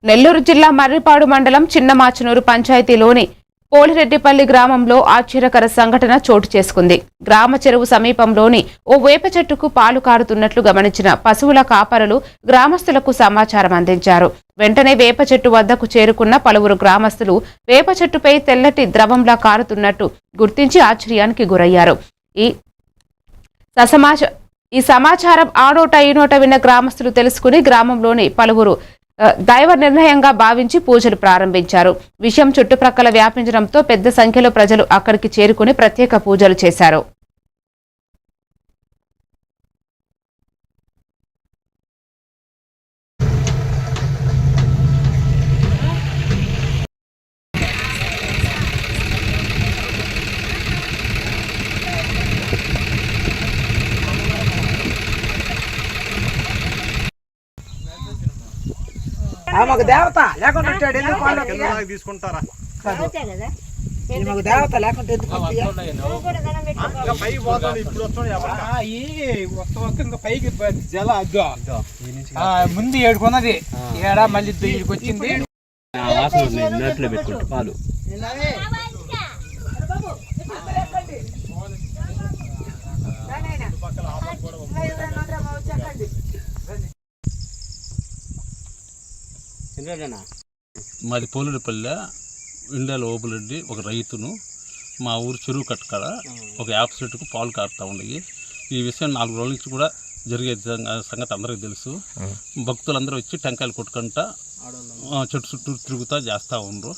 నెల్లూరు జిల్లా మర్రిపాడు మండలం చిన్నమాచనూరు పంచాయతీలోని పోలిరెడ్డిపల్లి గ్రామంలో ఆశ్చర్యకర సంఘటన చోటు చేసుకుంది. గ్రామ చెరువు సమీపంలోని ఓ వేప చెట్టుకు పాలు కారుతున్నట్లు గమనించిన పశువుల కాపరులు గ్రామస్తులకు సమాచారం అందించారు. వెంటనే వేప చెట్టు వద్దకు చేరుకున్న పలువురు గ్రామస్తులు వేప చెట్టుపై తెల్లటి ద్రవంలా కారుతున్నట్టు గుర్తించి ఆశ్చర్యానికి గురయ్యారు. ఈ సమాచారం ఆనోట ఈనోట విన్న గ్రామస్తులు తెలుసుకుని గ్రామంలోని పలువురు దైవ నిర్ణయంగా భావించి పూజలు ప్రారంభించారు. విషయం చుట్టుప్రక్కల వ్యాపించడంతో పెద్ద సంఖ్యలో ప్రజలు అక్కడికి చేరుకుని ప్రత్యేక పూజలు చేశారు. మాకు దేవత లేకుండా తీసుకుంటారా? మాకు దేవత లేకుంటే ఇంకా పైకి జల ముందు ఏడుకున్నది ఏడా మళ్ళీ ఇక్కడికి వచ్చింది. నోట్లో పెట్టుకుంటా పాలు మాది పోలిరెడ్డిపల్లె ఇండియాలో ఓపులరెడ్డి ఒక రైతును. మా ఊరు చెరువు కట్టకాడ ఒక యాప చెట్టుకు పాలు కారుతూ ఉండయి. ఈ విషయం 4 రోజుల నుంచి కూడా జరిగే సంగతి అందరికీ తెలుసు. భక్తులందరూ వచ్చి టెంకాయలు కొట్టుకుంటా చెట్టు చుట్టూ తిరుగుతూ చేస్తూ ఉండరు.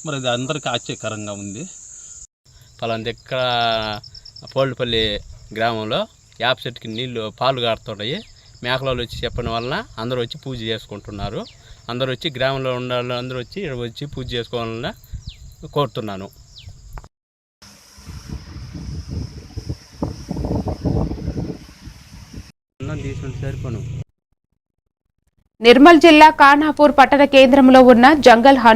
మరి అది అందరికీ ఆశ్చర్యకరంగా ఉంది. పలానా దగ్గర పోలిరెడ్డిపల్లి గ్రామంలో యాప చెట్టుకి పాలు కారుతున్నాయి. మేకలలో వచ్చి చెప్పడం వలన అందరూ వచ్చి పూజ చేసుకుంటున్నారు. అందరూ వచ్చి గ్రామంలో ఉండాలి, అందరూ వచ్చి పూజ చేసుకోవాలని కోరుతున్నాను. నిర్మల్ జిల్లా ఖానాపూర్ పట్టణ కేంద్రంలో ఉన్న జంగల్